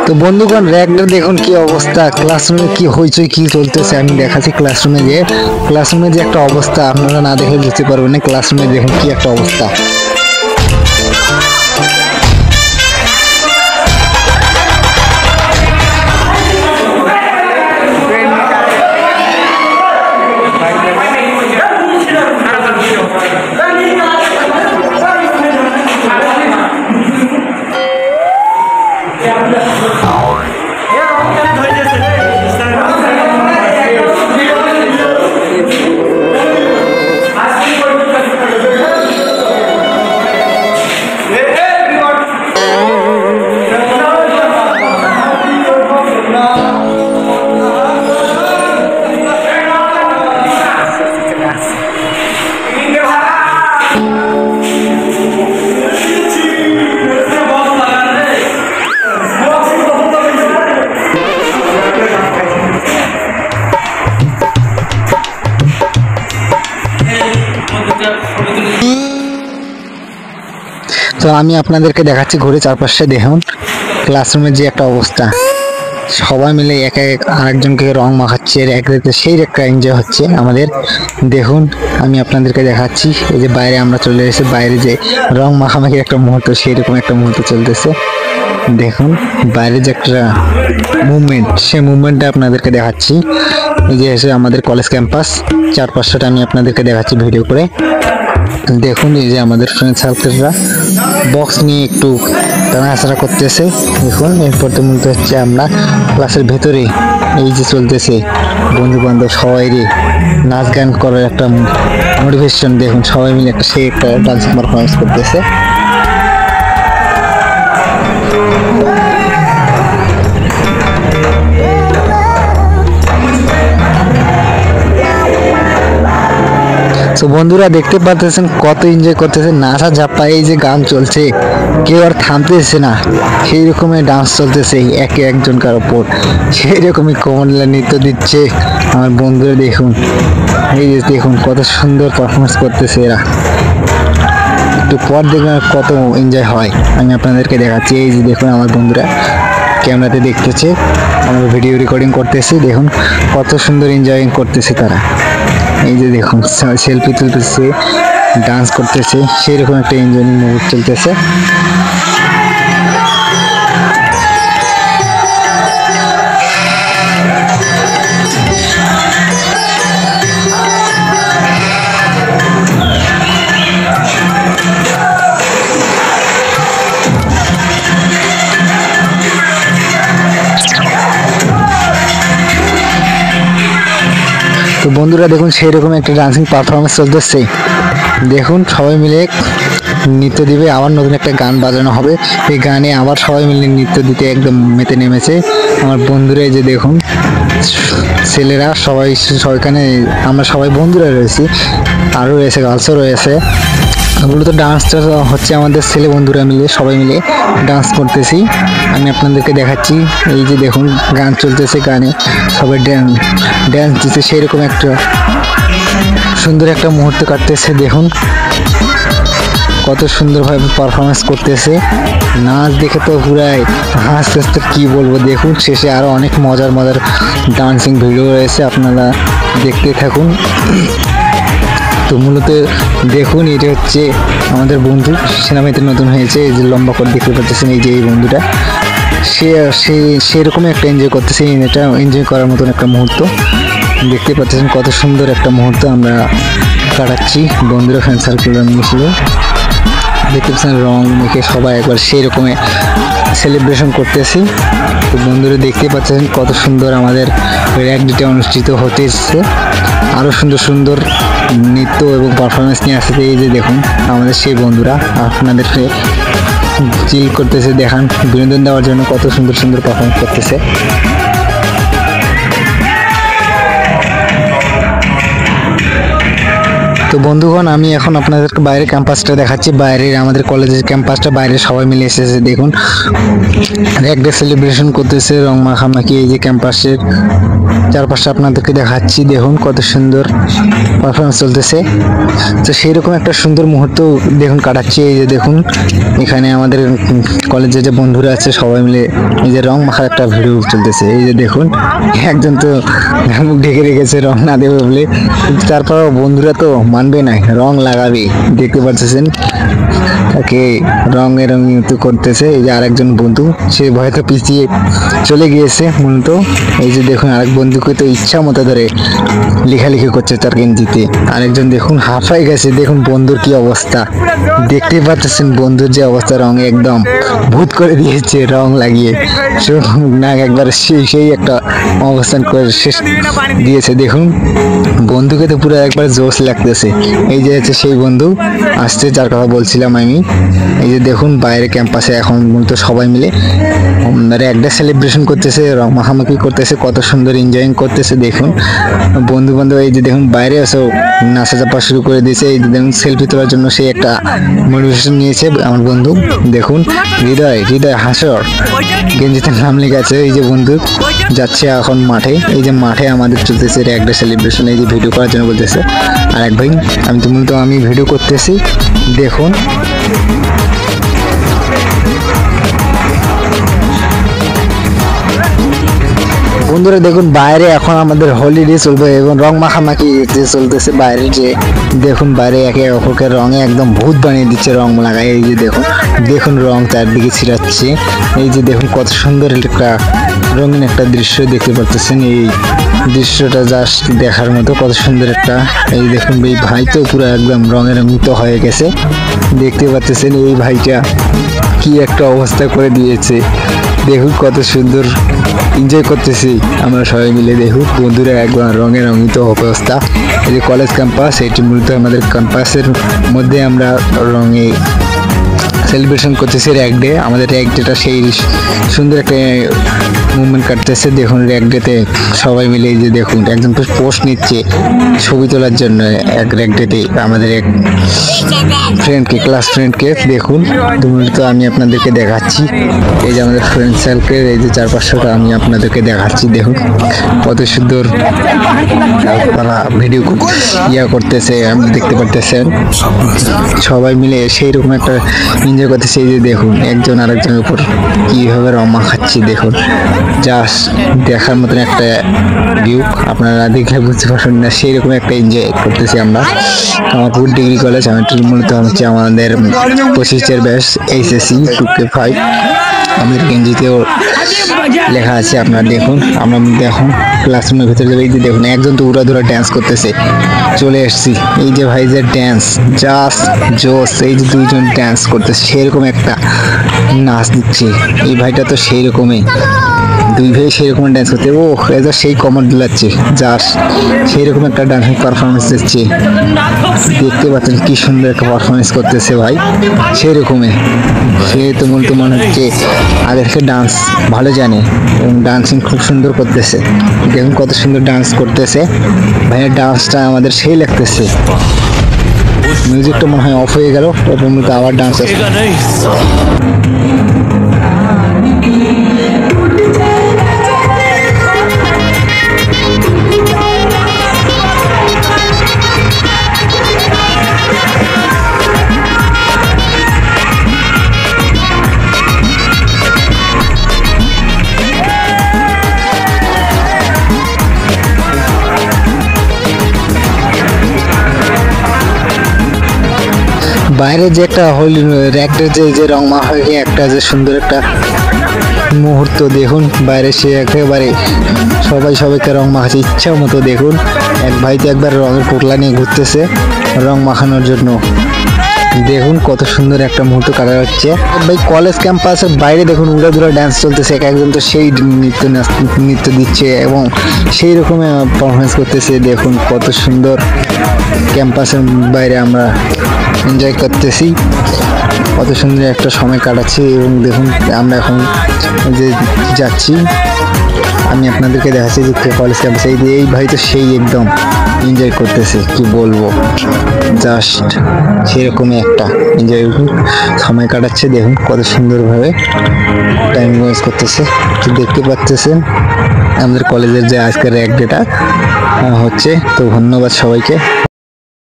তো বন্ধুগণ র্যাকটা দেখুন কি অবস্থা, ক্লাসরুমে কি হইচই কি চলতেছে আমি দেখাচ্ছি। ক্লাসরুমে যে একটা অবস্থা আপনারা না দেখে বুঝতে পারবেন না। ক্লাসরুমে দেখুন কি একটা অবস্থা। তো আমি আপনাদেরকে দেখাচ্ছি ঘুরে চারপাশে দেখুন ক্লাসরুমের যে একটা অবস্থা। সবাই মিলে এক এক আরেকজনকে রং মাখাচ্ছে, সেই একটা এনজয় হচ্ছে আমাদের। দেখুন আমি আপনাদেরকে দেখাচ্ছি, এই যে বাইরে আমরা চলে এসেছি, বাইরে যে রং মাখামাখির একটা মুহূর্ত, সেইরকম একটা মুহূর্ত চলতেছে। দেখুন বাইরে যে একটা মুভমেন্ট, সেই মুভমেন্টটা আপনাদেরকে দেখাচ্ছি। এই যে এসে আমাদের কলেজ ক্যাম্পাস চারপাশটা আমি আপনাদেরকে দেখাচ্ছি ভিডিও করে। দেখুন এই যে আমাদের ফ্রেন্ড সার্কেলরা বক্স নিয়ে একটু টানাহাসড়া করতেছে। দেখুন এরপর তো মূলত হচ্ছে আমরা ক্লাসের ভেতরে এই যে চলতেছে বন্ধু বান্ধব সবাইরে নাচ গান করার একটা মোটিভেশন। দেখুন সবাই মিলে একটা ডান্স পারফরমেন্স করতেছে। তো বন্ধুরা দেখতে পাচ্ছেন কত এনজয় করতেছে, নাচা ঝাপ্পা, এই যে গান চলছে কেউ আর থামতেছে না, সেই রকমের ডান্স চলতেছে একে একজনকার ওপর, সেই রকমই কমলা নৃত্য দিচ্ছে আমার বন্ধুরা। দেখুন এই যে দেখুন কত সুন্দর পারফরমেন্স করতেছে এরা। একটু পর দেখবেন কত এনজয় হয়, আমি আপনাদেরকে দেখাচ্ছি। এই যে দেখুন আমার বন্ধুরা ক্যামেরাতে দেখতেছে, আমরা ভিডিও রেকর্ডিং করতেছি। দেখুন কত সুন্দর এনজয় করতেছে তারা। এই যে দেখুন সেলফি তুলতেছে, ডান্স করতেছে, সেই রকম একটা এনজয়িং মুভমেন্ট চলতেছে। তো বন্ধুরা দেখুন সেই রকম একটা ডান্সিং পারফরমেন্স চলতেছে। দেখুন সবাই মিলে নৃত্য দিবে, আবার নতুন একটা গান বাজানো হবে, এই গানে আবার সবাই মিলে নৃত্য দিতে একদম মেতে নেমেছে আমার বন্ধুরা। এই যে দেখুন ছেলেরা সবাইখানে আমরা সবাই বন্ধুরা রয়েছি, আরও রয়েছে গার্লসও রয়েছে। ওগুলো তো ডান্সটা হচ্ছে আমাদের ছেলে বন্ধুরা মিলে সবাই মিলে ডান্স করতেছি, আমি আপনাদেরকে দেখাচ্ছি। এই যে দেখুন গান চলতেছে, গানে সবাই ড্যান্স দিচ্ছে, সেরকম একটা সুন্দর একটা মুহূর্ত কাটতেছে। দেখুন কত সুন্দরভাবে পারফরমেন্স করতেছে, নাচ দেখে তো পুরাই হাসতে কি বলবো। দেখুন শেষে আরও অনেক মজার ডান্সিং ভিডিও রয়েছে, আপনারা দেখতে থাকুন। তো মূলত দেখুন এটা হচ্ছে আমাদের বন্ধু, সেনাবাহিনীতে নতুন হয়েছে, এই যে লম্বা করে দেখতে পাচ্ছেন। এই যে এই বন্ধুটা সেরকমই একটা এনজয় করতেছে, এটা এনজয় করার মতন একটা মুহূর্ত দেখতে পাচ্ছেন। কত সুন্দর একটা মুহূর্ত আমরা কাটাচ্ছি বন্ধুরা ফ্রেন্ড সার্কেলরা মিলে। দেখতে পাচ্ছেন রং মেখে সবাই একবার সেই রকমের সেলিব্রেশন করতেছি। তো বন্ধুরা দেখতে পাচ্ছেন কত সুন্দর আমাদের র্যাক ডেটা অনুষ্ঠিত হতেছে, আরও সুন্দর নৃত্য এবং পারফরমেন্স নিয়ে আসতে। এই যে দেখুন আমাদের সেই বন্ধুরা আপনাদেরকে চিল করতেছে, দেখান বিনোদন দেওয়ার জন্য কত সুন্দর পারফরমেন্স করতেছে। তো বন্ধুগণ, আমি এখন আপনাদেরকে বাইরের ক্যাম্পাসটা দেখাচ্ছি। বাইরের আমাদের কলেজের ক্যাম্পাসটা, বাইরে সবাই মিলে এসেছে। দেখুন এক ডে সেলিব্রেশন করতেছে, রং মাখামাখি। এই যে ক্যাম্পাসের চারপাশটা আপনাদেরকে দেখাচ্ছি। দেখুন কত সুন্দর পারফরমেন্স চলতেছে। তো সেইরকম একটা সুন্দর মুহূর্ত দেখুন কাটাচ্ছি। এই যে দেখুন এখানে আমাদের কলেজে যে বন্ধুরা আছে সবাই মিলে এই যে রং মাখার একটা ভিডিও চলতেছে। এই যে দেখুন একজন তো মুখ ঢেকে রেখেছে রং না দেবে বলে, কিন্তু তারপর বন্ধুরা তো মানবে না, রং লাগাবে। দেখতে পাচ্ছেন তাকে রঙে রঙিত করতেছে। এই যে আরেকজন বন্ধু, সে ভয়তে পিছিয়ে চলে গিয়েছে মূলত। এই যে দেখুন আরেক বন্ধুকে তো ইচ্ছা মতো ধরে লেখালেখি করছে তার গেঞ্জিতে। আরেকজন দেখুন হাঁফাই গেছে। দেখুন বন্ধুর কি অবস্থা, দেখতেই পাচ্ছেন বন্ধুর যে অবস্থা, রঙে একদম ভূত করে দিয়েছে রং লাগিয়ে। না একবার সেই একটা অবস্থান করে শেষ দিয়েছে। দেখুন বন্ধুকে তো পুরো একবার জোশ লাগতেছে। এই যে হচ্ছে সেই বন্ধু আসছে যার কথা বলছিলাম আমি। এই যে দেখুন বাইরে ক্যাম্পাসে এখন মূলত সবাই মিলে একটা সেলিব্রেশন করতেছে, রং মাখামাখি করতেছে, কত সুন্দর এনজয়িং করতেছে। দেখুন বন্ধু বান্ধব এই যে দেখুন বাইরে এসেও নাচা চাপা শুরু করে দিয়েছে। এই যে দেখুন সেলফি তোলার জন্য সেই একটা মোটিভেশন নিয়েছে আমার বন্ধু। দেখুন হৃদয় হৃদয় হাসর গেঞ্জিতে নাম লেখা আছে। এই যে বন্ধু যাচ্ছে এখন মাঠে। এই যে মাঠে আমাদের চলতেছে একটা সেলিব্রেশন। এই যে ভিডিও করার জন্য বলতেছে আর এক ভাই, আমি তো মূলত আমি ভিডিও করতেছি। দেখুন বন্ধুরা দেখুন বাইরে এখন আমাদের হলিডে চলবে এবং রং মাখামাখি যে চলতেছে বাইরে। যে দেখুন বাইরে একে অপরকে রঙে একদম ভূত বানিয়ে দিচ্ছে রং লাগায়। এই যে দেখুন দেখুন রং চারদিকে ছিটাচ্ছে। এই যে দেখুন কত সুন্দর একটা রঙিন একটা দৃশ্য দেখতে পাচ্ছেন। এই দৃশ্যটা জাস্ট দেখার মতো, কত সুন্দর একটা। এই দেখুন এই ভাই তো পুরো একদম রঙের মতো হয়ে গেছে। দেখতে পাচ্ছেন এই ভাইটা কি একটা অবস্থা করে দিয়েছে। দেখুন কত সুন্দর এনজয় করতেছি আমরা সবাই মিলে। দেখুন বন্ধুরা একবার রঙে রঙিত অবস্থা। এই যে কলেজ ক্যাম্পাস, এটি মূলত আমাদের ক্যাম্পাসের মধ্যে আমরা রঙে সেলিব্রেশন করতেছি র্যাক ডে। আমাদের র্যাক ডেটা সেই সুন্দর একটা মুভমেন্ট কাটতেছে। দেখুন র্যাক ডেতে সবাই মিলে এই যে দেখুন একজন পোস্ট নিচ্ছে ছবি তোলার জন্য এক র্যাক ডেতে আমাদের এক ফ্রেন্ডকে, ক্লাস ফ্রেন্ডকে। দেখুন তো আমি আপনাদেরকে দেখাচ্ছি। এই যে আমাদের ফ্রেন্ড সার্কেল, এই যে 4-500টা আমি আপনাদেরকে দেখাচ্ছি। দেখুন কত সুন্দর তারা ভিডিও করতেছে, আপনি দেখতে পারতেছেন সবাই মিলে সেই রকম একটা এনজয় করতেছে। এই যে দেখুন একজন আরেকজনের উপর কিভাবে রং মাখাচ্ছে। দেখুন জাস্ট দেখার মতন একটা ভিউ, আপনারা দেখলে বুঝতে পারবেন না, সেই রকম একটা এনজয় করতেছি আমরা। আমার পুর ডিগ্রি কলেজ, আমি মূলত হচ্ছে আমাদের 25 ব্যাচ HSC 2K5। আমাদের গেঞ্জিতেও লেখা আছে, আপনারা দেখুন। আমরা দেখুন ক্লাসরুমের ভিতরে যাবে। এই যে দেখুন একজন তো উড়াধুরা ড্যান্স করতেছে, চলে এসছি। এই যে ভাই যে ড্যান্স জাস্ট জোস। এই যে দুইজন ড্যান্স করতেছে, সেরকম একটা নাচ দিচ্ছে। এই ভাইটা তো সেই রকমই, দুই ভাই সেই রকম ড্যান্স করতে। ও এবার সেই কমর দিলাচ্ছে, জাস্ট সেই রকম একটা ডান্সিং পারফরমেন্স দিচ্ছে। দেখতে পাচ্ছেন কি সুন্দর একটা পারফরমেন্স করতেছে ভাই, সেই রকমই। সে তো মূলত মনে হচ্ছে আগেরকে ডান্স ভালো জানে এবং ডান্সিং খুব সুন্দর করতেছে। দেখুন কত সুন্দর ডান্স করতেছে ভাইয়ের ডান্সটা আমাদের সেই লাগতেছে। মিউজিকটা মনে হয় অফ হয়ে গেল, এরপর মূলত আবার ডান্স আছে। বাইরে যে একটা হোলি র্যাকের যে রং মাখামাখি একটা যে সুন্দর একটা মুহূর্ত। দেখুন বাইরে সে একেবারে সবাইকে রং মাখাচ্ছে ইচ্ছা মতো। দেখুন এক ভাই তো একবার রঙের পোটলা নিয়ে ঘুরতেছে রং মাখানোর জন্য। দেখুন কত সুন্দর একটা মুহূর্ত কাটা হচ্ছে ভাই। কলেজ ক্যাম্পাসের বাইরে দেখুন উড়াধুরা ডান্স চলতেছে, এক একজন তো সেই নৃত্য দিচ্ছে এবং সেই রকম পারফরমেন্স করতেছে। দেখুন কত সুন্দর ক্যাম্পাসের বাইরে আমরা এনজয় করতেছি, কত সুন্দর একটা সময় কাটাচ্ছি। এবং দেখুন আমরা এখন যে যাচ্ছি, আমি আপনাদেরকে দেখাচ্ছি যে কলেজ ক্যাম্পাসে এই ভাই তো সেই একদম এনজয় করতেছে, কি বলবো। জাস্ট সেরকমই একটা এনজয় সময় কাটাচ্ছে। দেখুন কত সুন্দরভাবে টাইম ওয়েস্ট করতেছে। তো দেখতে পাচ্ছেন আমাদের কলেজের যে আজকের এক ডেটা হচ্ছে। তো ধন্যবাদ সবাইকে।